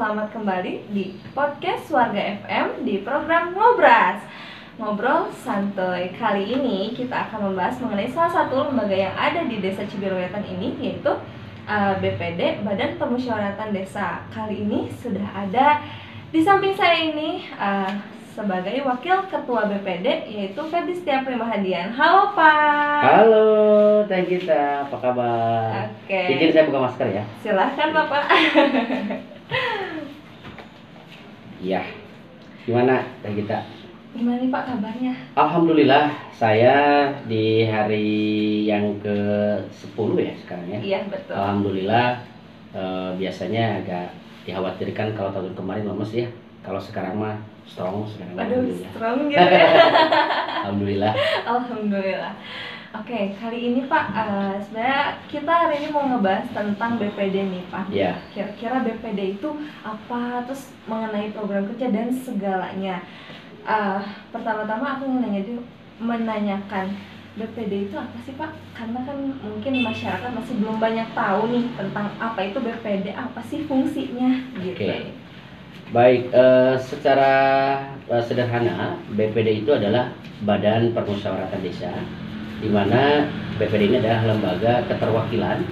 selamat kembali di podcast Warga FM di program Ngobras. Ngobrol santuy. Kali ini kita akan membahas mengenai salah satu lembaga yang ada di Desa Cibiruwetan ini, yaitu BPD, Badan Permusyawaratan Desa. Kali ini sudah ada di samping saya ini sebagai Wakil Ketua BPD, yaitu Feby Setia Primahadian. Halo Pak. Halo Teh Gita, apa kabar? Oke. Izin saya buka masker ya. Silahkan Bapak. Iya. Gimana Teh Gita? Gimana nih Pak kabarnya? Alhamdulillah, saya di hari yang ke-10 ya sekarang ya. Iya betul. Alhamdulillah, biasanya agak dikhawatirkan kalau tahun kemarin lemes ya. Kalau sekarang mah strong sekarang. Aduh, strong gitu ya. Alhamdulillah. Alhamdulillah. Oke, kali ini Pak, sebenarnya kita hari ini mau ngebahas tentang BPD nih Pak. Iya. Kira-kira BPD itu apa, terus mengenai program kerja dan segalanya. Pertama-tama aku menanyakan BPD itu apa sih Pak? Karena kan mungkin masyarakat masih belum banyak tahu nih tentang apa itu BPD, apa sih fungsinya gitu. Oke. Baik, secara sederhana BPD itu adalah Badan Permusyawaratan Desa, di mana BPD ini adalah lembaga keterwakilan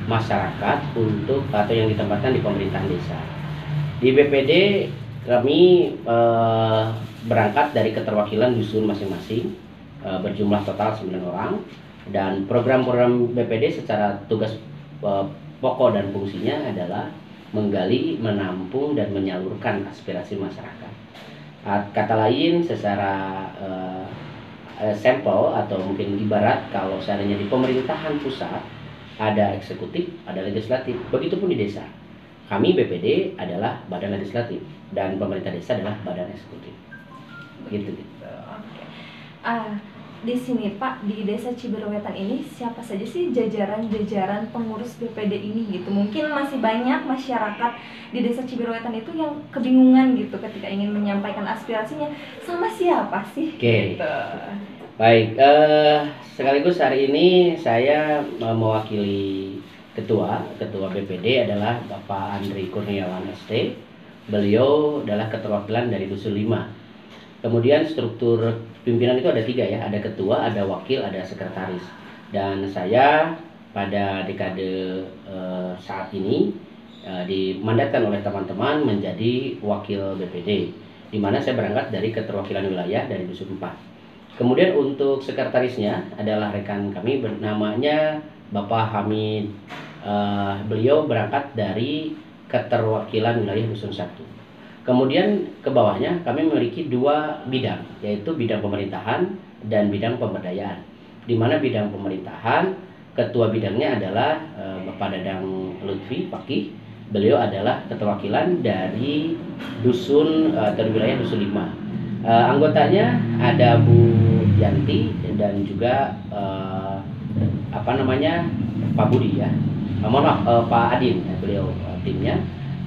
masyarakat untuk atau yang ditempatkan di pemerintahan desa. Di BPD kami berangkat dari keterwakilan dusun masing-masing, berjumlah total 9 orang, dan program-program BPD secara tugas pokok dan fungsinya adalah menggali, menampung, dan menyalurkan aspirasi masyarakat. Kata lain, secara sampel atau mungkin ibarat, kalau seandainya di pemerintahan pusat ada eksekutif, ada legislatif, begitupun di desa. Kami BPD adalah badan legislatif dan pemerintah desa adalah badan eksekutif. Gitu. Oke. Di sini Pak, di Desa Cibiruwetan ini siapa saja sih jajaran-jajaran pengurus BPD ini gitu? Mungkin masih banyak masyarakat di Desa Cibiruwetan itu yang kebingungan gitu ketika ingin menyampaikan aspirasinya, sama siapa sih? Oke. Gitu. Baik, sekaligus hari ini saya mewakili ketua BPD adalah Bapak Andri Kurniawan ST. Beliau adalah keterwakilan dari Dusun 5. Kemudian struktur pimpinan itu ada 3 ya, ada ketua, ada wakil, ada sekretaris. Dan saya pada dekade saat ini dimandatkan oleh teman-teman menjadi wakil BPD, di mana saya berangkat dari keterwakilan wilayah dari Dusun 4. Kemudian untuk sekretarisnya adalah rekan kami namanya Bapak Hamid. Beliau berangkat dari keterwakilan wilayah Dusun 1. Kemudian ke bawahnya kami memiliki 2 bidang, yaitu bidang pemerintahan dan bidang pemberdayaan. Di mana bidang pemerintahan, ketua bidangnya adalah Bapak Dadang Lutfi Fakih. Beliau adalah keterwakilan dari dusun atau wilayah Dusun 5. Anggotanya ada Bu Yanti dan juga Pak Budi ya. Pak Adin ya, beliau timnya.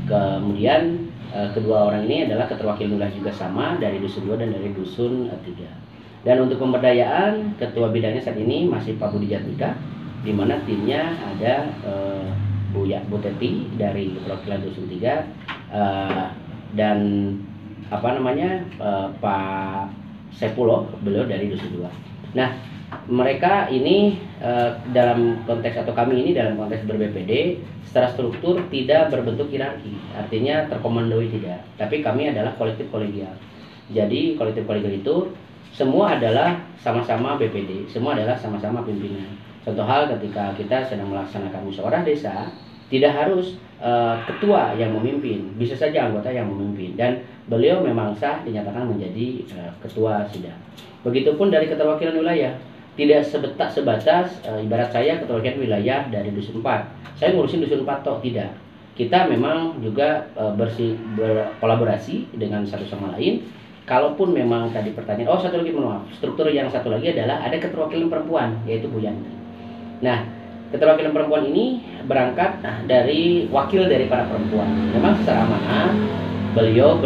Kemudian kedua orang ini adalah keterwakilan wilayah juga sama dari Dusun 2 dan dari Dusun 3. Dan untuk pemberdayaan, ketua bidangnya saat ini masih Pak Budi Jatmika, di mana timnya ada Bu Teti dari perwakilan Dusun 3 dan Pak Sepulo, beliau dari Dusun 2. Nah, mereka ini dalam konteks atau kami ini dalam konteks ber-BPD secara struktur tidak berbentuk hierarki, artinya terkomandoi tidak, tapi kami adalah kolektif kolegial. Jadi kolektif kolegial itu semua adalah sama-sama BPD, semua adalah sama-sama pimpinan. Contoh hal ketika kita sedang melaksanakan musyawarah desa, tidak harus ketua yang memimpin, bisa saja anggota yang memimpin, dan beliau memang sah dinyatakan menjadi ketua sidang. Begitupun dari keterwakilan wilayah, tidak sebatas ibarat saya keterwakilan wilayah dari Dusun 4. Saya ngurusin Dusun 4 toh, tidak. Kita memang juga berkolaborasi dengan satu sama lain. Kalaupun memang tadi pertanyaan, struktur yang satu lagi adalah ada keterwakilan perempuan, yaitu Bu Yanti. Nah, keterwakilan perempuan ini berangkat dari wakil dari para perempuan. Memang secara amanah beliau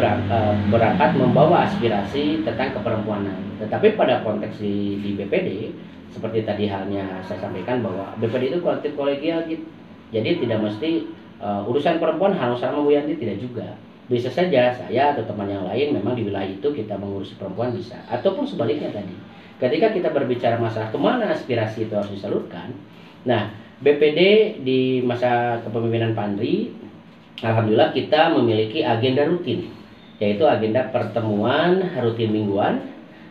berangkat membawa aspirasi tentang keperempuanan. Tetapi pada konteks di BPD, seperti tadi halnya saya sampaikan bahwa BPD itu kolektif kolegial gitu. Jadi tidak mesti urusan perempuan harus sama Bu Yanti, tidak juga. Bisa saja saya atau teman yang lain memang di wilayah itu kita mengurus perempuan bisa, ataupun sebaliknya tadi. Ketika kita berbicara masalah kemana aspirasi itu harus disalurkan, nah BPD di masa kepemimpinan Pak Andri, alhamdulillah kita memiliki agenda rutin, yaitu agenda pertemuan rutin mingguan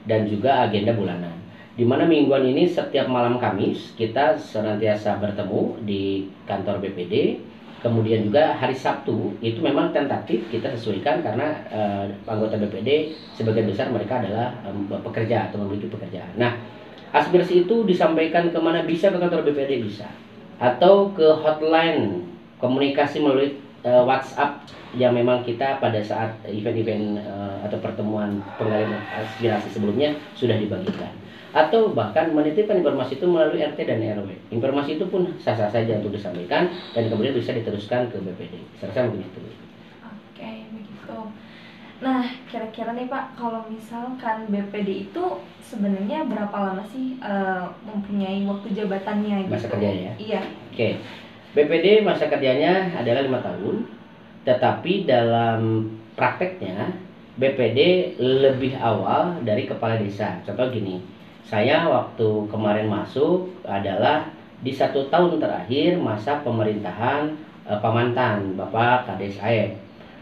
dan juga agenda bulanan. Di mana mingguan ini setiap malam Kamis kita senantiasa bertemu di kantor BPD. Kemudian juga hari Sabtu itu memang tentatif kita sesuaikan karena anggota BPD sebagian besar mereka adalah pekerja atau memiliki pekerjaan. Nah, aspirasi itu disampaikan kemana? Bisa ke kantor BPD bisa, atau ke hotline komunikasi melalui WhatsApp yang memang kita pada saat event-event atau pertemuan penggalian aspirasi sebelumnya sudah dibagikan, atau bahkan menitipkan informasi itu melalui RT dan RW. Informasi itu pun sah-sah saja untuk disampaikan dan kemudian bisa diteruskan ke BPD. Saya rasa begitu. Oke, begitu. Nah, kira-kira nih Pak, kalau misalkan BPD itu sebenarnya berapa lama sih mempunyai waktu jabatannya gitu? Masa kerjanya ya? Iya. Oke. BPD masa kerjanya adalah 5 tahun, tetapi dalam prakteknya BPD lebih awal dari kepala desa. Contoh gini, saya waktu kemarin masuk adalah di 1 tahun terakhir masa pemerintahan Pamantan, Bapak Kades Aep.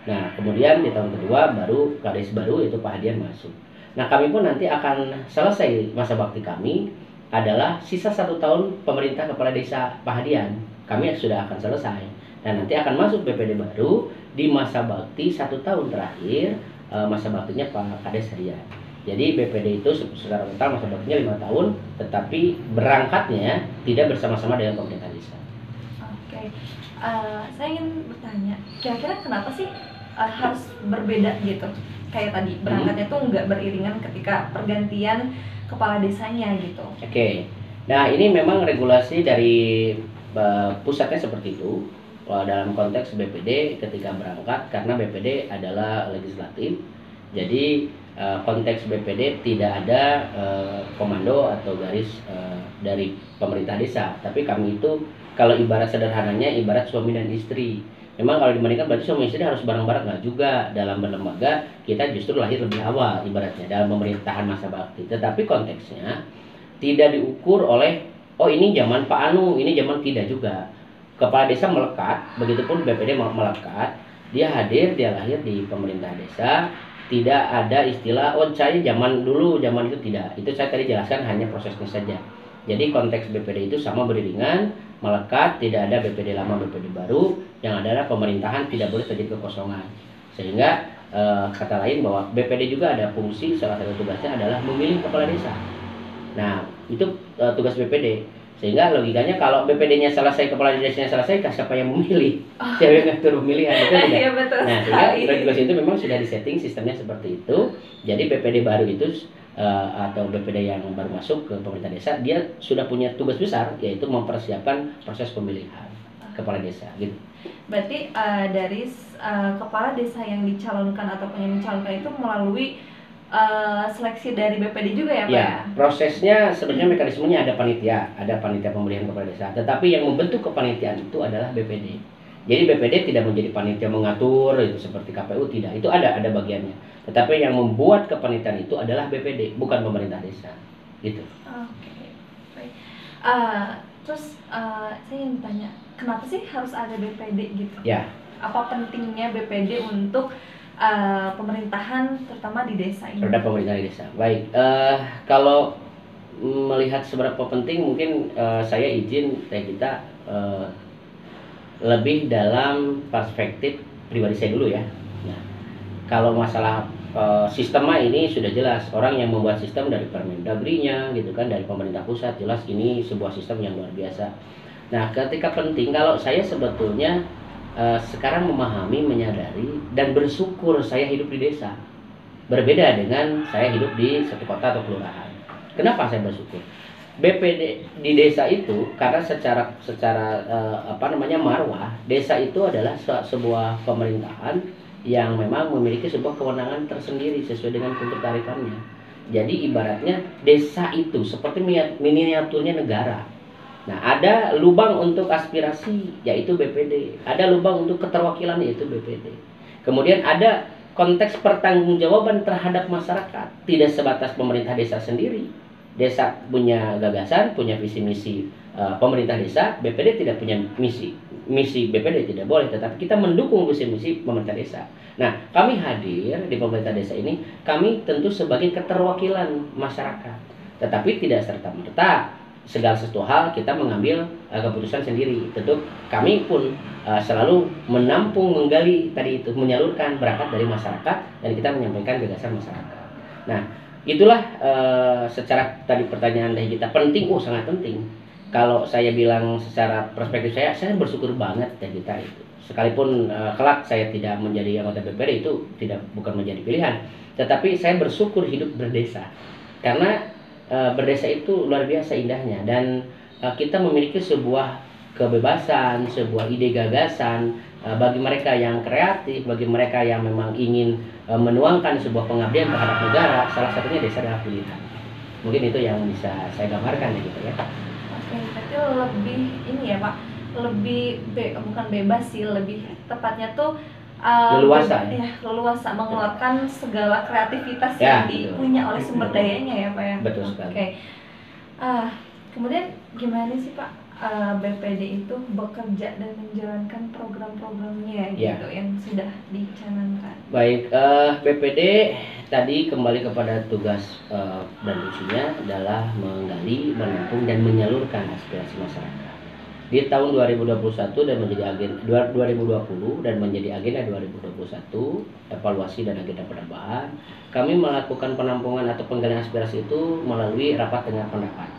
Nah, kemudian di tahun kedua baru Kades baru itu Pak Hadian masuk. Nah, kami pun nanti akan selesai masa bakti kami adalah sisa 1 tahun pemerintah kepala desa Pak Hadian. Kami sudah akan selesai dan nanti akan masuk BPD baru di masa bakti 1 tahun terakhir masa baktinya Pak Kades Hadian. Jadi BPD itu secara total masa baktinya 5 tahun, tetapi berangkatnya tidak bersama-sama dengan pemerintah desa. Oke, saya ingin bertanya, kira-kira kenapa sih harus berbeda gitu? Kayak tadi berangkatnya tuh nggak beriringan ketika pergantian kepala desanya gitu. Oke, nah ini memang regulasi dari pusatnya seperti itu. Dalam konteks BPD ketika berangkat, karena BPD adalah legislatif, jadi konteks BPD tidak ada komando atau garis dari pemerintah desa, tapi kami itu kalau ibarat sederhananya ibarat suami dan istri. Memang kalau dibandingkan berarti suami istri harus bareng-bareng, nggak juga. Dalam berlembaga kita justru lahir lebih awal ibaratnya dalam pemerintahan masa bakti, tetapi konteksnya tidak diukur oleh oh ini zaman Pak Anu, ini zaman, tidak juga. Kepala desa melekat, begitupun BPD melekat, dia hadir, dia lahir di pemerintah desa, tidak ada istilah oh saya zaman dulu, zaman itu tidak. Itu saya tadi jelaskan hanya prosesnya saja. Jadi konteks BPD itu sama beriringan, melekat, tidak ada BPD lama, BPD baru, yang adalah pemerintahan tidak boleh terjadi kekosongan. Sehingga kata lain bahwa BPD juga ada fungsi, salah satu tugasnya adalah memilih kepala desa. Nah, itu tugas BPD. Sehingga logikanya kalau BPD-nya selesai, kepala desanya selesai, siapa yang memilih? Siapa yang ngatur pemilihan? Itu tidak. Iya, betul. Nah, sehingga regulasi itu memang sudah disetting sistemnya seperti itu. Jadi BPD baru itu atau BPD yang baru masuk ke pemerintah desa, dia sudah punya tugas besar, yaitu mempersiapkan proses pemilihan kepala desa. Gitu. Berarti dari kepala desa yang dicalonkan ataupun yang mencalonkan itu melalui seleksi dari BPD juga ya Pak? Ya, prosesnya sebenarnya mekanismenya ada panitia pemilihan kepala desa. Tetapi yang membentuk kepanitiaan itu adalah BPD. Jadi BPD tidak menjadi panitia mengatur itu seperti KPU, tidak. Itu ada bagiannya. Tetapi yang membuat kepanitiaan itu adalah BPD, bukan pemerintah desa. Gitu. Oke, baik. Terus saya ingin bertanya, kenapa sih harus ada BPD gitu? Ya. Apa pentingnya BPD untuk pemerintahan terutama di desa ini? Terhadap pemerintah desa. Baik, kalau melihat seberapa penting mungkin saya izin kita lebih dalam perspektif pribadi saya dulu ya. Nah, kalau masalah sistemnya ini sudah jelas, orang yang membuat sistem dari Permendagri-nya gitu kan, dari pemerintah pusat, jelas ini sebuah sistem yang luar biasa. Nah, ketika penting, kalau saya sebetulnya sekarang memahami, menyadari, dan bersyukur saya hidup di desa. Berbeda dengan saya hidup di satu kota atau kelurahan. Kenapa saya bersyukur? BPD di desa itu karena secara marwah, desa itu adalah sebuah pemerintahan yang memang memiliki sebuah kewenangan tersendiri sesuai dengan kultur kearifannya. Jadi ibaratnya desa itu seperti miniaturnya negara. Nah, ada lubang untuk aspirasi yaitu BPD, ada lubang untuk keterwakilan yaitu BPD. Kemudian ada konteks pertanggungjawaban terhadap masyarakat, tidak sebatas pemerintah desa sendiri. Desa punya gagasan, punya visi misi pemerintah desa, BPD tidak punya misi. Misi BPD tidak boleh, tetapi kita mendukung visi misi pemerintah desa. Nah, kami hadir di pemerintah desa ini, kami tentu sebagai keterwakilan masyarakat, tetapi tidak serta-merta segala sesuatu hal kita mengambil keputusan sendiri. Tentu kami pun selalu menampung, menggali tadi itu, menyalurkan berangkat dari masyarakat dan kita menyampaikan gagasan masyarakat. Nah, itulah secara tadi pertanyaan dari kita penting, sangat penting. Kalau saya bilang secara perspektif saya bersyukur banget ya kita itu. Sekalipun kelak saya tidak menjadi anggota BPD itu bukan menjadi pilihan, tetapi saya bersyukur hidup berdesa karena berdesa itu luar biasa indahnya dan kita memiliki sebuah kebebasan, sebuah ide gagasan bagi mereka yang kreatif, bagi mereka yang memang ingin menuangkan sebuah pengabdian terhadap negara. Salah satunya desa adalah pilihan. Mungkin itu yang bisa saya gambarkan ya gitu ya. Oke, berarti lebih ini ya Pak, lebih bukan bebas sih, lebih tepatnya tuh leluasa leluasa mengeluarkan segala kreativitas ya, yang dipunya oleh sumber dayanya ya Pak ya. Betul sekali. Oke. Kemudian gimana sih Pak BPD itu bekerja dan menjalankan program-programnya gitu yang sudah dicanangkan? Baik, BPD tadi kembali kepada tugas dan fungsinya adalah menggali, menampung dan menyalurkan aspirasi masyarakat. Di tahun 2021 dan menjadi agenda 2020 dan menjadi agenda 2021 evaluasi dan agenda penambahan, kami melakukan penampungan atau penggalian aspirasi itu melalui rapat dengar pendapat.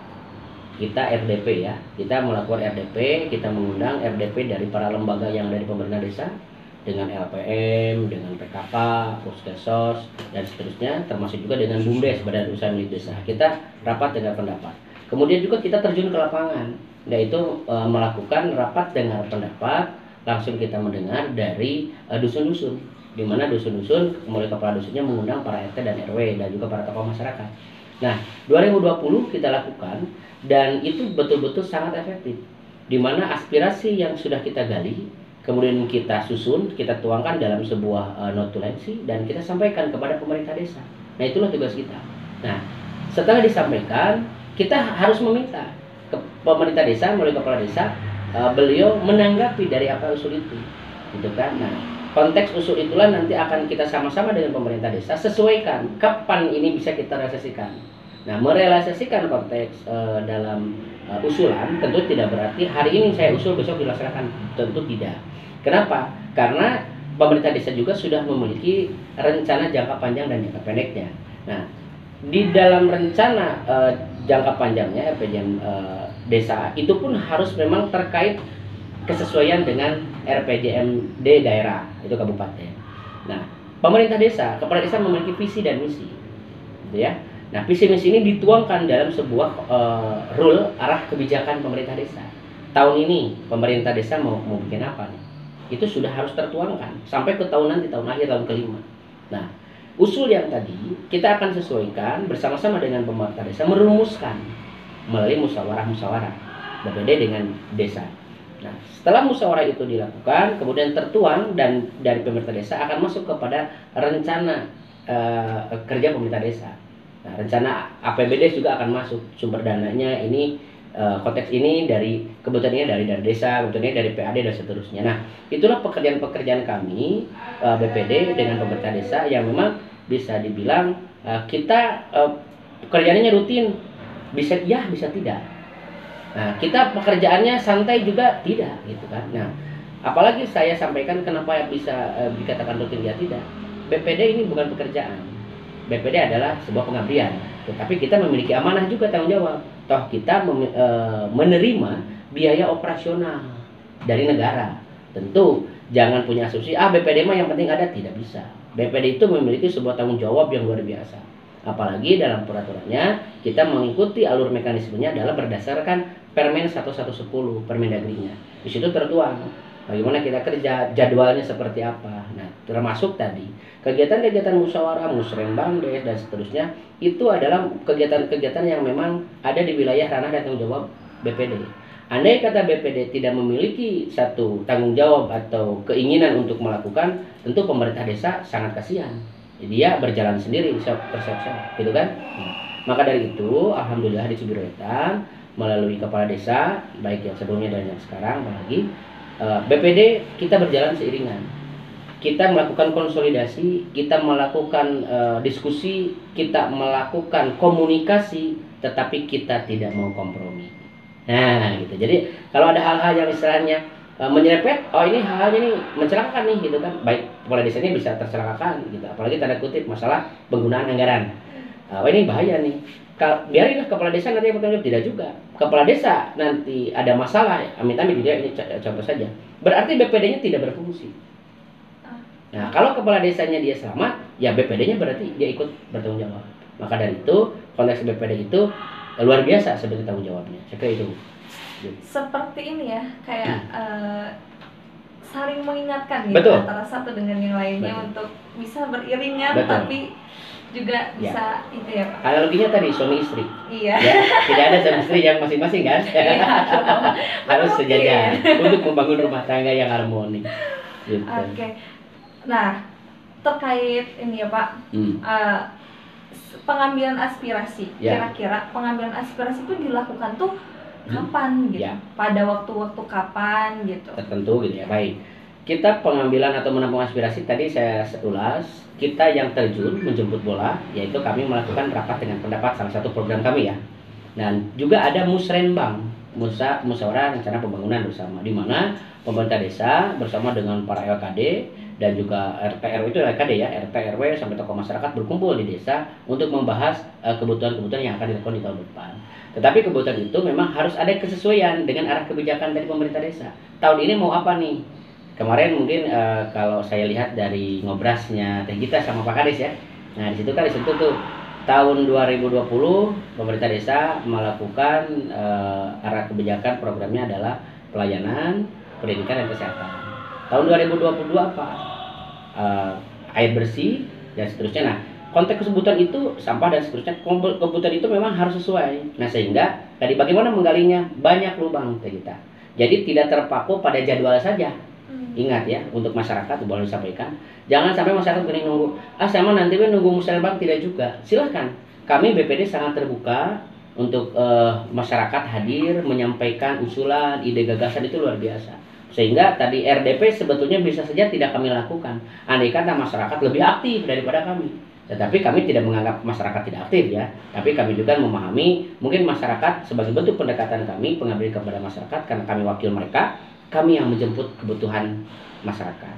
Kita RDP ya, kita melakukan RDP, kita mengundang RDP dari para lembaga yang ada di pemerintah desa dengan LPM, dengan PKK, Puskesos dan seterusnya, termasuk juga dengan BUMDes, Badan Usaha Milik Desa. Kita rapat dengar pendapat. Kemudian juga kita terjun ke lapangan, yaitu melakukan rapat dengar pendapat, langsung kita mendengar dari dusun-dusun, di mana dusun-dusun mulai kepala dusunnya mengundang para RT dan RW dan juga para tokoh masyarakat. Nah, 2020 kita lakukan dan itu betul-betul sangat efektif, di mana aspirasi yang sudah kita gali, kemudian kita susun, kita tuangkan dalam sebuah notulensi dan kita sampaikan kepada pemerintah desa. Nah, itulah tugas kita. Nah, setelah disampaikan, kita harus meminta ke pemerintah desa melalui kepala desa, beliau menanggapi dari apa usul itu, gitu kan? Nah, konteks usul itulah nanti akan kita sama-sama dengan pemerintah desa sesuaikan kapan ini bisa kita realisasikan. Nah, merealisasikan konteks dalam usulan tentu tidak berarti hari ini saya usul besok dilaksanakan, tentu tidak. Kenapa? Karena pemerintah desa juga sudah memiliki rencana jangka panjang dan jangka pendeknya. Nah, di dalam rencana jangka panjangnya RPJM desa itu pun harus memang terkait kesesuaian dengan RPJMD daerah, itu kabupaten. Nah, pemerintah desa, kepala desa memiliki visi dan misi, gitu ya. Nah, visi misi ini dituangkan dalam sebuah rule arah kebijakan pemerintah desa. Tahun ini pemerintah desa mau bikin apa nih? Itu sudah harus tertuangkan sampai ke tahun nanti, tahun akhir, tahun kelima. Nah, usul yang tadi kita akan sesuaikan bersama-sama dengan pemerintah desa, merumuskan melalui musyawarah BPD dengan desa. Nah, setelah musyawarah itu dilakukan, kemudian tertuang dan dari pemerintah desa akan masuk kepada rencana kerja pemerintah desa. Nah, rencana APBD juga akan masuk, sumber dananya ini konteks ini dari kebutuhan ini dari desa, kebutuhan ini dari PAD dan seterusnya. Nah, itulah pekerjaan-pekerjaan kami BPD dengan pemerintah desa yang memang bisa dibilang kita pekerjaannya rutin, bisa ya bisa tidak. Nah, kita pekerjaannya santai juga tidak, gitu kan. Nah, apalagi saya sampaikan kenapa bisa dikatakan rutin ya tidak. BPD ini bukan pekerjaan. BPD adalah sebuah pengabdian. Tetapi kita memiliki amanah juga, tanggung jawab. Toh kita menerima biaya operasional dari negara. Tentu jangan punya asumsi BPD mah yang penting ada, tidak bisa. BPD itu memiliki sebuah tanggung jawab yang luar biasa. Apalagi dalam peraturannya kita mengikuti alur mekanismenya adalah berdasarkan Permen 1110 Permendagrinya. Di situ tertuang bagaimana kita kerja, jadwalnya seperti apa. Nah, termasuk tadi kegiatan-kegiatan musyawarah, musrembang dan seterusnya itu adalah kegiatan-kegiatan yang memang ada di wilayah ranah dan tanggung jawab BPD. Andai kata BPD tidak memiliki satu tanggung jawab atau keinginan untuk melakukan, tentu pemerintah desa sangat kasihan. Dia berjalan sendiri, self gitu kan. Maka dari itu, alhamdulillah di Cibiruetan melalui kepala desa, baik yang sebelumnya dan yang sekarang, apalagi BPD kita berjalan seiringan. Kita melakukan konsolidasi, kita melakukan diskusi, kita melakukan komunikasi, tetapi kita tidak mau kompromi. Nah, gitu. Jadi kalau ada hal-hal yang istilahnya menyerempet, oh ini hal-hal ini mencelakakan nih, gitu kan. Baik kepala desanya bisa tercelakakan, gitu. Apalagi tanda kutip masalah penggunaan anggaran. Oh ini bahaya nih. Biarinlah kepala desa nanti yang bertanggung jawab, tidak juga. Kepala desa nanti ada masalah, amit-amit dia ini contoh saja. Berarti BPD-nya tidak berfungsi. Nah, kalau kepala desanya dia selamat, ya BPD-nya berarti dia ikut bertanggung jawab. Maka dari itu, konteks BPD itu luar biasa sebagai tanggung jawabnya. Saya kira itu. Seperti ini ya, kayak saling mengingatkan gitu. Betul. Antara satu dengan yang lainnya. Betul. Untuk bisa beriringan. Betul. Tapi juga bisa itu ya Pak. Analoginya tadi suami istri. Iya. Ya, tidak ada suami istri yang masing-masing kan. Iya. Harus sejajar untuk membangun rumah tangga yang harmoni. Gitu. Oke. Nah, terkait ini ya Pak. Pengambilan aspirasi, kira-kira pengambilan aspirasi itu dilakukan tuh kapan gitu? Pada waktu-waktu kapan gitu? Tertentu gitu ya. Baik. Kita pengambilan atau menampung aspirasi tadi saya ulas, kita yang terjun menjemput bola, yaitu kami melakukan rapat dengan pendapat salah satu program kami ya. Dan juga ada musrenbang, musyawarah rencana pembangunan bersama, di mana pemerintah desa bersama dengan para LKD dan juga RT RW itu LKD ya, RT RW sampai tokoh masyarakat berkumpul di desa untuk membahas kebutuhan-kebutuhan yang akan dilakukan di tahun depan. Tetapi kebutuhan itu memang harus ada kesesuaian dengan arah kebijakan dari pemerintah desa. Tahun ini mau apa nih? Kemarin mungkin kalau saya lihat dari ngobrasnya Teh Gita sama Pak Kadis ya. Nah, di situ kan disebut tuh tahun 2020 pemerintah desa melakukan arah kebijakan programnya adalah pelayanan, pendidikan dan kesehatan. Tahun 2022 apa? Air bersih dan seterusnya. Nah, konteks kebutuhan itu sampah dan seterusnya, kebutuhan itu memang harus sesuai. Nah, sehingga tadi bagaimana menggalinya? Banyak lubang kita. Jadi tidak terpaku pada jadwal saja. Ingat ya, untuk masyarakat boleh disampaikan, jangan sampai masyarakat begini nunggu, sama nanti nunggu musyawarah, tidak juga. Silahkan, kami BPD sangat terbuka untuk masyarakat hadir, menyampaikan usulan, ide gagasan itu luar biasa. Sehingga tadi RDP sebetulnya bisa saja tidak kami lakukan, andai kata masyarakat lebih aktif daripada kami. Tetapi kami tidak menganggap masyarakat tidak aktif ya, tapi kami juga memahami mungkin masyarakat sebagai bentuk pendekatan kami, pengabdian kepada masyarakat, karena kami wakil mereka, kami yang menjemput kebutuhan masyarakat.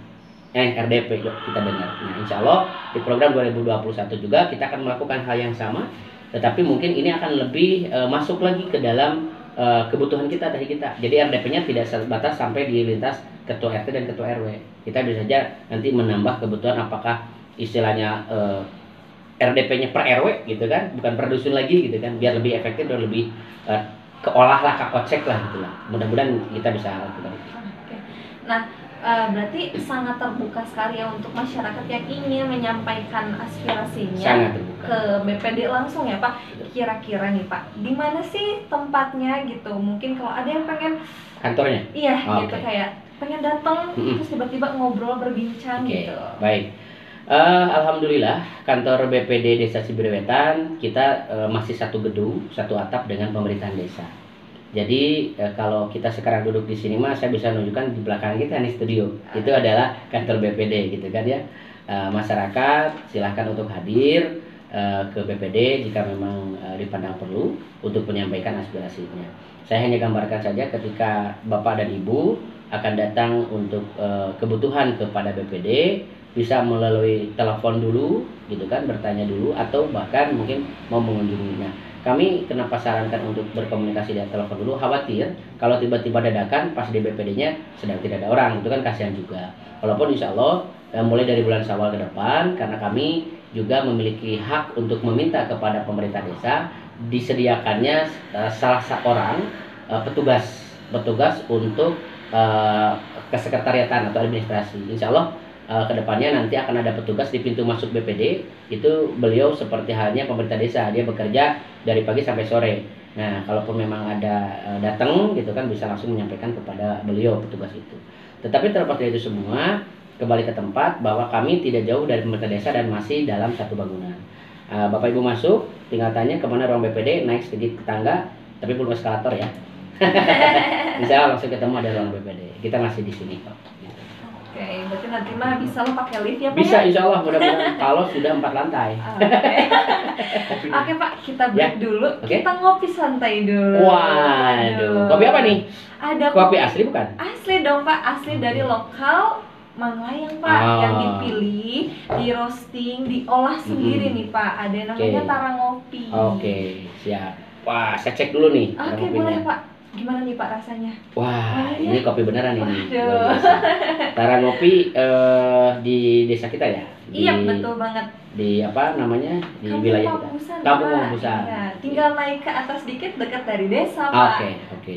RDP kita dengar. Nah, insya Allah di program 2021 juga kita akan melakukan hal yang sama, tetapi mungkin ini akan lebih masuk lagi ke dalam kebutuhan kita dari kita. Jadi RDP-nya tidak sebatas sampai di lintas ketua RT dan ketua RW. Kita bisa saja nanti menambah kebutuhan, apakah istilahnya RDP-nya per RW gitu kan, bukan per dusun lagi gitu kan, biar lebih efektif dan lebih keolah lah, kakocek lah gitu lah. Mudah-mudahan kita bisa lakukan. Oke. Nah, berarti sangat terbuka sekali ya untuk masyarakat yang ingin menyampaikan aspirasinya ke BPD langsung ya Pak. Kira-kira nih Pak, di mana sih tempatnya gitu? Mungkin kalau ada yang pengen kantornya? Iya, gitu kayak pengen datang terus tiba-tiba ngobrol berbincang gitu. Baik. Alhamdulillah kantor BPD Desa Cibiruetan kita masih satu gedung, satu atap dengan pemerintahan desa. Jadi kalau kita sekarang duduk di sini saya bisa menunjukkan di belakang kita nih studio. Itu adalah kantor BPD gitu kan ya. Masyarakat silahkan untuk hadir ke BPD jika memang dipandang perlu untuk menyampaikan aspirasinya. Saya hanya gambarkan saja ketika Bapak dan Ibu akan datang untuk kebutuhan kepada BPD, bisa melalui telepon dulu gitu kan, bertanya dulu, atau bahkan mungkin mau mengunjunginya. Kami kenapa sarankan untuk berkomunikasi dengan telepon dulu, khawatir kalau tiba-tiba dadakan pas di BPD-nya sedang tidak ada orang, itu kan kasihan juga. Walaupun insya Allah mulai dari bulan Syawal ke depan, karena kami juga memiliki hak untuk meminta kepada pemerintah desa disediakannya salah seorang petugas untuk kesekretariatan atau administrasi. Insya Allah kedepannya nanti akan ada petugas di pintu masuk BPD. Itu beliau seperti halnya pemerintah desa, dia bekerja dari pagi sampai sore. Nah, kalaupun memang ada datang gitu kan bisa langsung menyampaikan kepada beliau petugas itu. Tetapi terlepas dari itu semua, kembali ke tempat bahwa kami tidak jauh dari pemerintah desa dan masih dalam satu bangunan. Bapak Ibu masuk, tinggal tanya kemana ruang BPD, naik sedikit ke tangga, tapi belum eskalator ya. Bisa langsung ketemu ada ruang BPD. Kita masih di sini kok. Oke, berarti nanti mah bisa lo pakai lift ya Pak? Bisa, ya? insya Allah mudah-mudahan kalau sudah 4 lantai. Oke Pak, kita break dulu. Oke. Kita ngopi santai dulu. Waduh, kopi apa nih? Ada Kopi asli bukan? Asli dong Pak, asli dari lokal Manglayang Pak, yang dipilih, di roasting, diolah sendiri nih Pak. Ada yang namanya Tarangopi. Oke, siap. Wah, saya cek dulu nih. Oke, boleh Pak. Gimana nih Pak rasanya? Wah, ini kopi beneran ini. Waduh. Tarangopi di desa kita ya? Iya, betul banget. Di apa namanya? Di Kampung wilayah kita. Mambusan, Kampung Pak. Mambusan. Iya, tinggal naik ke atas dikit dekat dari desa Pak. Oke.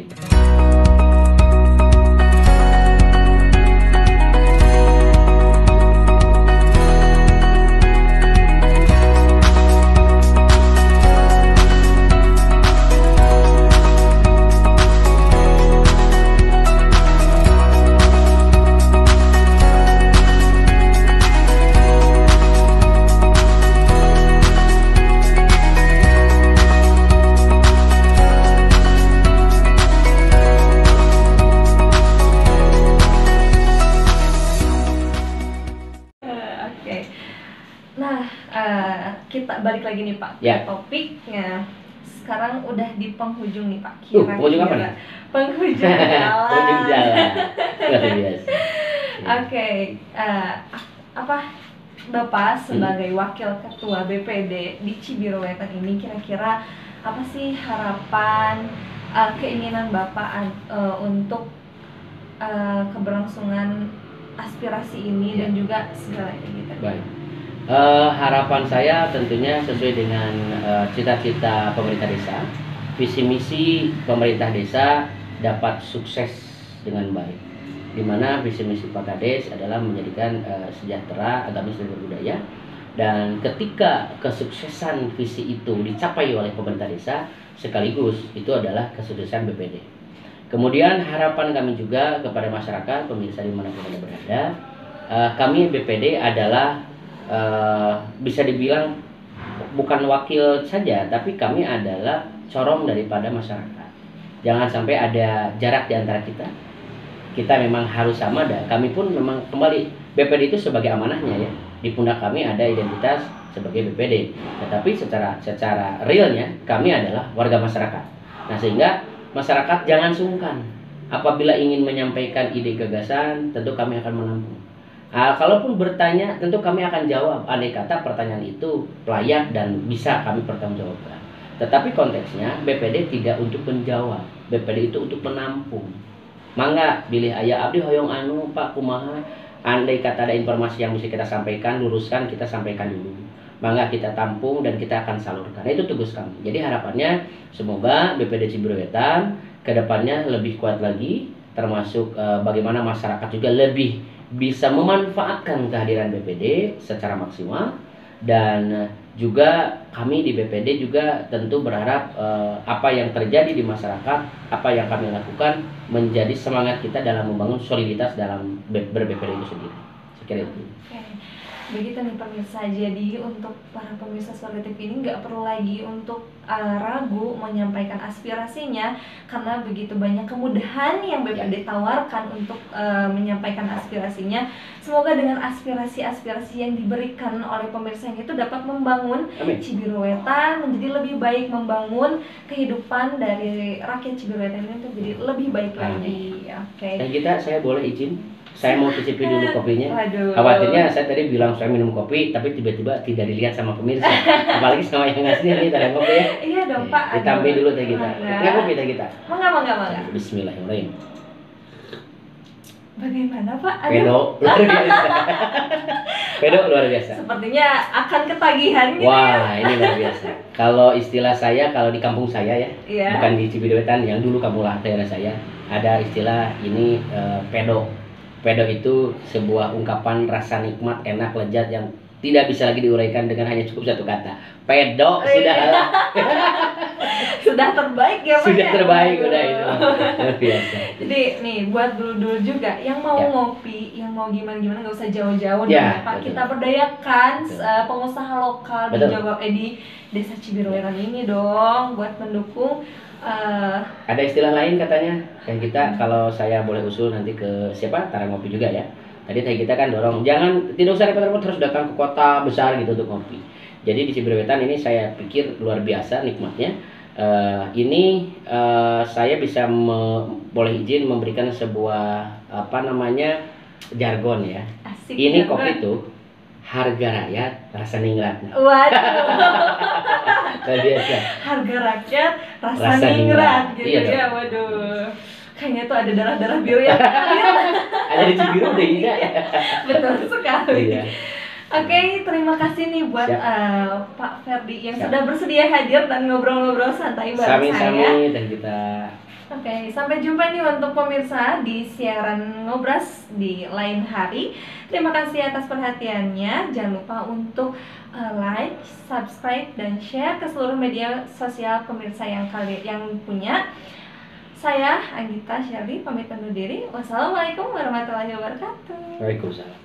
Nah, kita balik lagi nih Pak ke topiknya. Sekarang udah di penghujung nih Pak. Penghujung apa nih? Penghujung jalan. Penghujung jalan. Luar biasa. Oke, apa Bapak sebagai wakil ketua BPD di Cibiruetan ini kira-kira apa sih harapan, keinginan Bapak untuk keberlangsungan aspirasi ini dan juga segala gitu? Baik. Harapan saya tentunya sesuai dengan cita-cita pemerintah desa, visi misi pemerintah desa dapat sukses dengan baik. Di mana visi misi Pak Kades adalah menjadikan sejahtera, agamis dan berbudaya. Dan ketika kesuksesan visi itu dicapai oleh pemerintah desa, sekaligus itu adalah kesuksesan BPD. Kemudian harapan kami juga kepada masyarakat, pemirsa dimanapun Anda berada, kami BPD adalah bisa dibilang bukan wakil saja, tapi kami adalah corong daripada masyarakat. Jangan sampai ada jarak di antara kita. Kita memang harus sama, dan kami pun memang kembali BPD itu sebagai amanahnya ya. Di pundak kami ada identitas sebagai BPD. Tetapi secara realnya kami adalah warga masyarakat. Nah, sehingga masyarakat jangan sungkan apabila ingin menyampaikan ide gagasan, tentu kami akan menampung. Kalaupun bertanya, tentu kami akan jawab. Andai kata pertanyaan itu layak dan bisa kami pertanggungjawabkan. Tetapi konteksnya BPD tidak untuk menjawab, BPD itu untuk menampung. Mangga bilih ayah abdi hoyong anu Pak kumaha, andai kata ada informasi yang mesti kita sampaikan, luruskan, kita sampaikan dulu. Mangga kita tampung dan kita akan salurkan. Itu tugas kami. Jadi harapannya semoga BPD Cibiruetan kedepannya lebih kuat lagi, termasuk bagaimana masyarakat juga lebih bisa memanfaatkan kehadiran BPD secara maksimal. Dan juga kami di BPD juga tentu berharap apa yang terjadi di masyarakat, apa yang kami lakukan menjadi semangat kita dalam membangun soliditas dalam ber-BPD itu sendiri. Saya kira itu. Begitu nih pemirsa, jadi untuk para pemirsa Suara TV ini nggak perlu lagi untuk ragu menyampaikan aspirasinya, karena begitu banyak kemudahan yang BPD tawarkan untuk menyampaikan aspirasinya. Semoga dengan aspirasi-aspirasi yang diberikan oleh pemirsa itu dapat membangun Cibiruetan menjadi lebih baik, membangun kehidupan dari rakyat Cibiruetan ini menjadi lebih baik lagi. Dan saya boleh izin? Saya mau cicipin dulu kopinya. Waduh. Khawatirnya saya tadi bilang saya minum kopi, tapi tiba-tiba tidak dilihat sama pemirsa. Apalagi sama yang ngasih nih tadi kopi ya. Iya dong Pak. Ditambah dulu teh kita. Nggak kopi teh kita. Mangga. Bismillahirrahmanirrahim. Bagaimana Pak? Pedo luar biasa. Pedo luar biasa. Sepertinya akan ketagihan gitu. Wah, ini luar biasa. Kalau istilah saya, kalau di kampung saya ya, bukan di Cibiruetan yang dulu kampung daerah saya, ada istilah ini pedo. Pedo itu sebuah ungkapan rasa nikmat, enak, lezat yang tidak bisa lagi diuraikan dengan hanya cukup satu kata. Pedok sudah lah. Sudah terbaik ya Mas. Sudah ya? terbaik udah itu. Luar biasa. Jadi nih buat dulu juga yang mau Ya. ngopi, yang mau gimana nggak usah jauh-jauh Ya, Pak. betul. Kita berdayakan Betul. pengusaha lokal di Betul. Jawa di Desa Cibiruetan ini dong buat mendukung Ada istilah lain katanya kayak kita, kalau saya boleh usul nanti ke siapa Tara Ngopi juga ya. Tadi kita kan dorong jangan, tidak usah repot-repot harus datang ke kota besar gitu untuk ngopi. Jadi di Cibiruetan ini saya pikir luar biasa nikmatnya. Saya bisa boleh izin memberikan sebuah apa namanya jargon ya. asik Ini ya, kopi Bang. tuh harga rakyat rasa ningrat. Waduh. Luar biasa. Harga rakyat rasa Rasa ningrat ningrat. gitu Iya ya. dong. Waduh. Kayaknya tuh ada darah-darah biru yang mengalir. Ada di Cibiru deh Ida. Betul sekali. Iya. Oke, terima kasih nih buat Siap. Pak Ferdi yang Siap. sudah bersedia hadir dan ngobrol-ngobrol santai bareng saya. Sami-sami dan kita Oke, sampai jumpa nih untuk pemirsa di siaran Ngobras di lain hari. Terima kasih atas perhatiannya. Jangan lupa untuk like, subscribe, dan share ke seluruh media sosial pemirsa yang punya. Saya Anggita Sherly pamit undur diri. Wassalamualaikum warahmatullahi wabarakatuh. Waalaikumsalam.